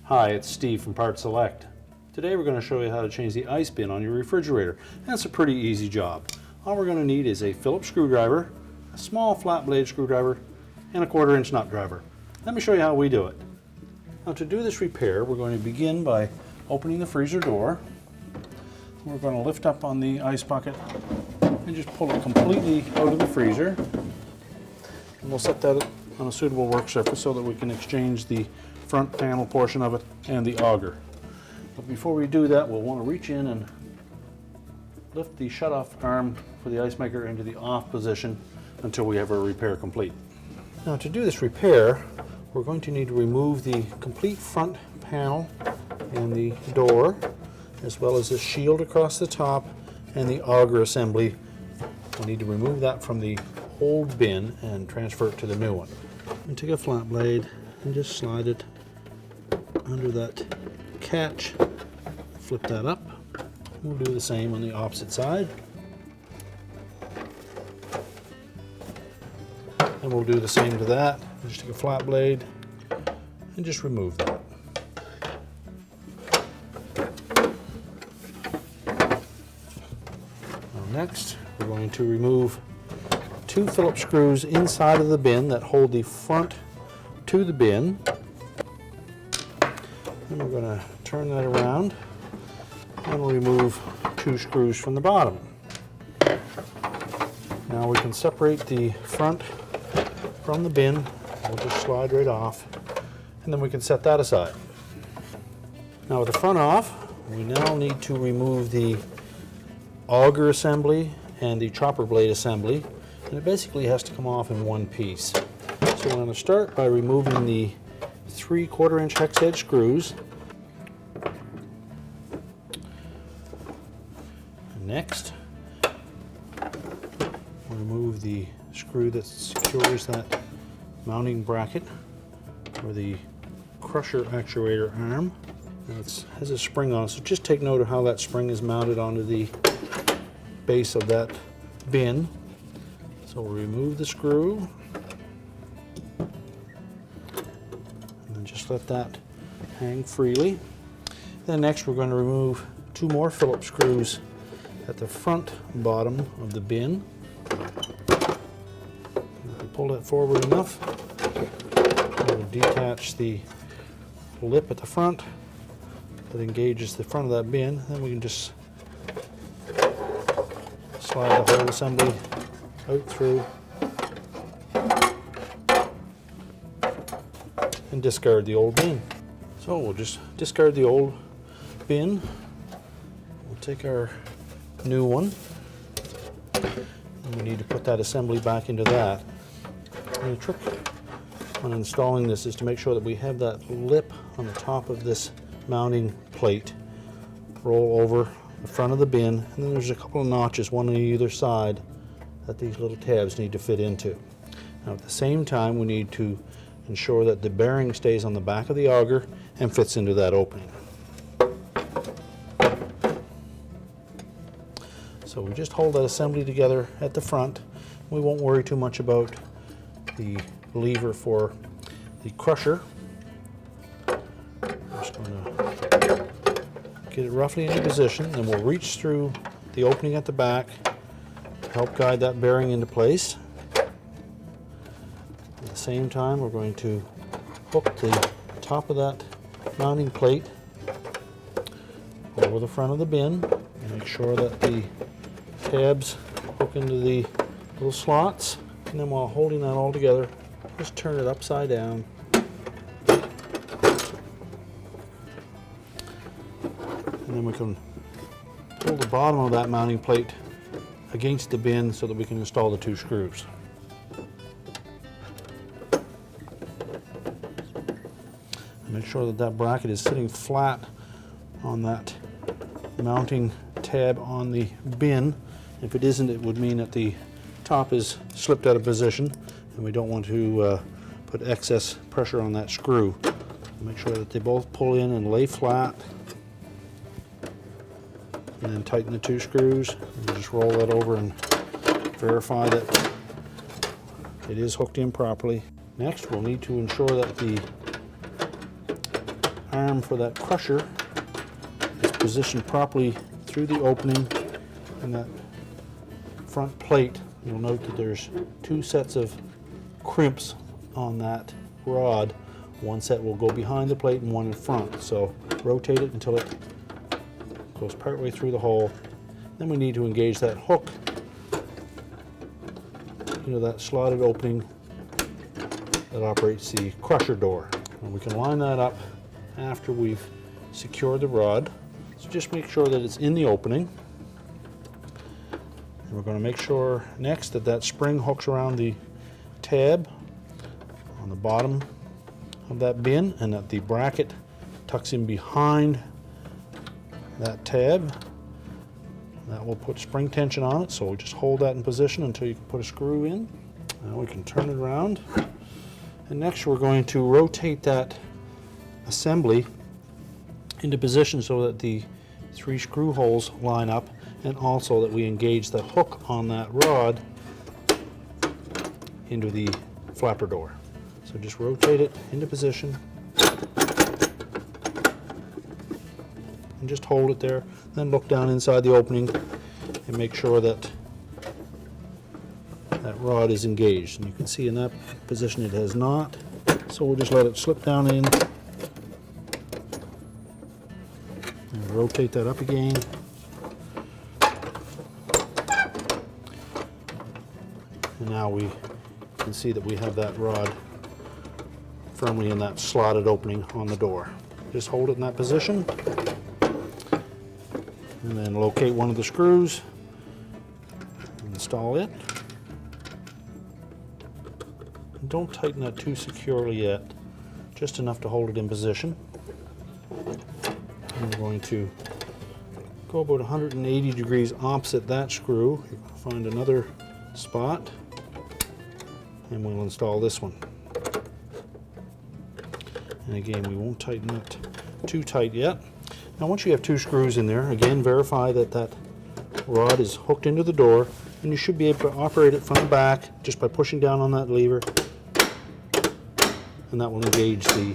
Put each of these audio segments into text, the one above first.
Hi, it's Steve from PartSelect. Today we're going to show you how to change the ice bin on your refrigerator. That's a pretty easy job. All we're going to need is a Phillips screwdriver, a small flat blade screwdriver, and a 1/4 inch nut driver. Let me show you how we do it. Now to do this repair, we're going to begin by opening the freezer door. We're going to lift up on the ice bucket and just pull it completely out of the freezer. And we'll set that on a suitable work surface so that we can exchange the front panel portion of it and the auger. But before we do that, we'll want to reach in and lift the shut-off arm for the ice maker into the off position until we have our repair complete. Now to do this repair, we're going to need to remove the complete front panel and the door, as well as the shield across the top and the auger assembly. We need to remove that from the old bin and transfer it to the new one. And take a flat blade and just slide it under that catch, flip that up. We'll do the same on the opposite side. And we'll do the same to that. Just take a flat blade and just remove that. Now next, we're going to remove 2 Phillips screws inside of the bin that hold the front to the bin. And we're going to turn that around and remove 2 screws from the bottom. Now we can separate the front from the bin. We'll just slide right off, and then we can set that aside. Now with the front off, we now need to remove the auger assembly and the chopper blade assembly, and it basically has to come off in one piece. So we're going to start by removing the 3/4 inch hex head screws. Next, we'll remove the screw that secures that mounting bracket for the crusher actuator arm. Now it has a spring on it, so just take note of how that spring is mounted onto the base of that bin. So we'll remove the screw and then just let that hang freely. Then next we're going to remove 2 more Phillips screws at the front bottom of the bin. Pull that forward enough, we'll detach the lip at the front that engages the front of that bin. Then we can just slide the whole assembly out through and discard the old bin. So we'll just discard the old bin. We'll take our new one, and we need to put that assembly back into that. And the trick on installing this is to make sure that we have that lip on the top of this mounting plate roll over the front of the bin, and then there's a couple of notches, one on either side, that these little tabs need to fit into. Now at the same time, we need to ensure that the bearing stays on the back of the auger and fits into that opening. So we just hold that assembly together at the front. We won't worry too much about the lever for the crusher. I'm just going to get it roughly into position, and we'll reach through the opening at the back to help guide that bearing into place. At the same time, we're going to hook the top of that mounting plate over the front of the bin and make sure that the tabs hook into the little slots. And then while holding that all together, just turn it upside down. And then we can pull the bottom of that mounting plate against the bin so that we can install the 2 screws. And make sure that that bracket is sitting flat on that mounting tab on the bin. If it isn't, it would mean that the top is slipped out of position, and we don't want to put excess pressure on that screw. Make sure that they both pull in and lay flat, and then tighten the 2 screws and just roll that over and verify that it is hooked in properly. Next, we'll need to ensure that the arm for that crusher is positioned properly through the opening in that front plate. You'll note that there's two sets of crimps on that rod. One set will go behind the plate and one in front. So rotate it until it goes partway through the hole. Then we need to engage that hook into that slotted opening that operates the crusher door. And we can line that up after we've secured the rod. So just make sure that it's in the opening. And we're going to make sure next that that spring hooks around the tab on the bottom of that bin, and that the bracket tucks in behind that tab. That will put spring tension on it, so we'll just hold that in position until you can put a screw in. Now we can turn it around. And next we're going to rotate that assembly into position so that the 3 screw holes line up, and also that we engage the hook on that rod into the flapper door. So just rotate it into position and just hold it there. Then look down inside the opening and make sure that that rod is engaged. And you can see in that position it has not. So we'll just let it slip down in and rotate that up again. And now we can see that we have that rod firmly in that slotted opening on the door. Just hold it in that position and then locate one of the screws, install it. And don't tighten that too securely yet, just enough to hold it in position. And we're going to go about 180 degrees opposite that screw, find another spot, and we'll install this one. And again, we won't tighten that too tight yet. Now once you have 2 screws in there, again verify that that rod is hooked into the door, and you should be able to operate it from the back just by pushing down on that lever, and that will engage the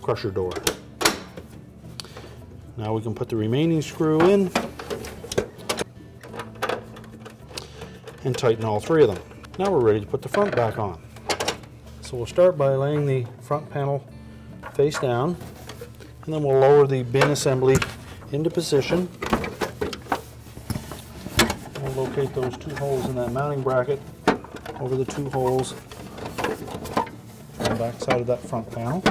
crusher door. Now we can put the remaining screw in and tighten all 3 of them. Now we're ready to put the front back on. So we'll start by laying the front panel face down, and then we'll lower the bin assembly into position. We'll locate those 2 holes in that mounting bracket over the 2 holes on the back side of that front panel.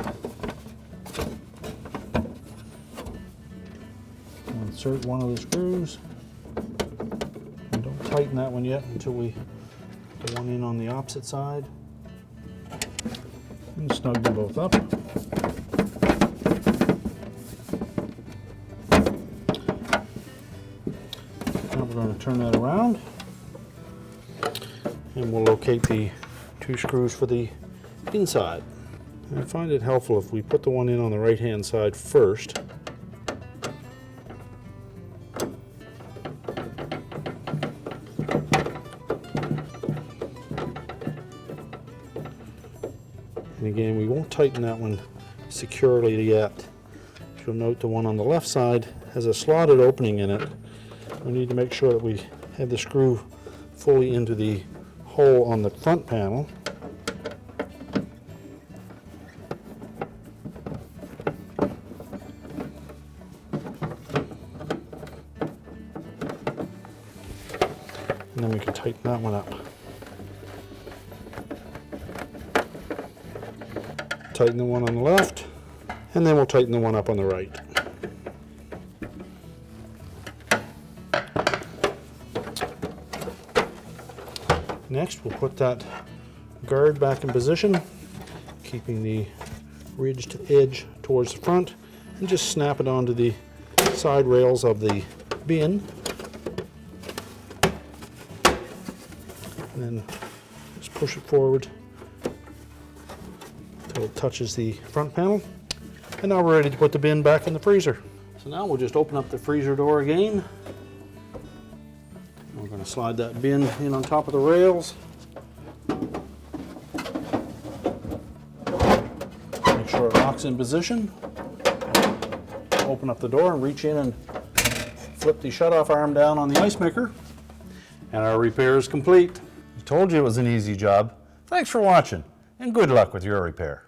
We'll insert one of the screws, and don't tighten that one yet until we put one in on the opposite side, and snug them both up. We're going to turn that around, and we'll locate the 2 screws for the inside. And I find it helpful if we put the one in on the right hand side first. And again, we won't tighten that one securely yet. You'll note the one on the left side has a slotted opening in it. We need to make sure that we have the screw fully into the hole on the front panel. And then we can tighten that one up. Tighten the one on the left, and then we'll tighten the one up on the right. Next, we'll put that guard back in position, keeping the ridged edge towards the front, and just snap it onto the side rails of the bin. And then just push it forward until it touches the front panel. And now we're ready to put the bin back in the freezer. So now we'll just open up the freezer door again. We're going to slide that bin in on top of the rails. Make sure it locks in position. open up the door and reach in and flip the shutoff arm down on the ice maker. And our repair is complete. I told you it was an easy job. Thanks for watching, and good luck with your repair.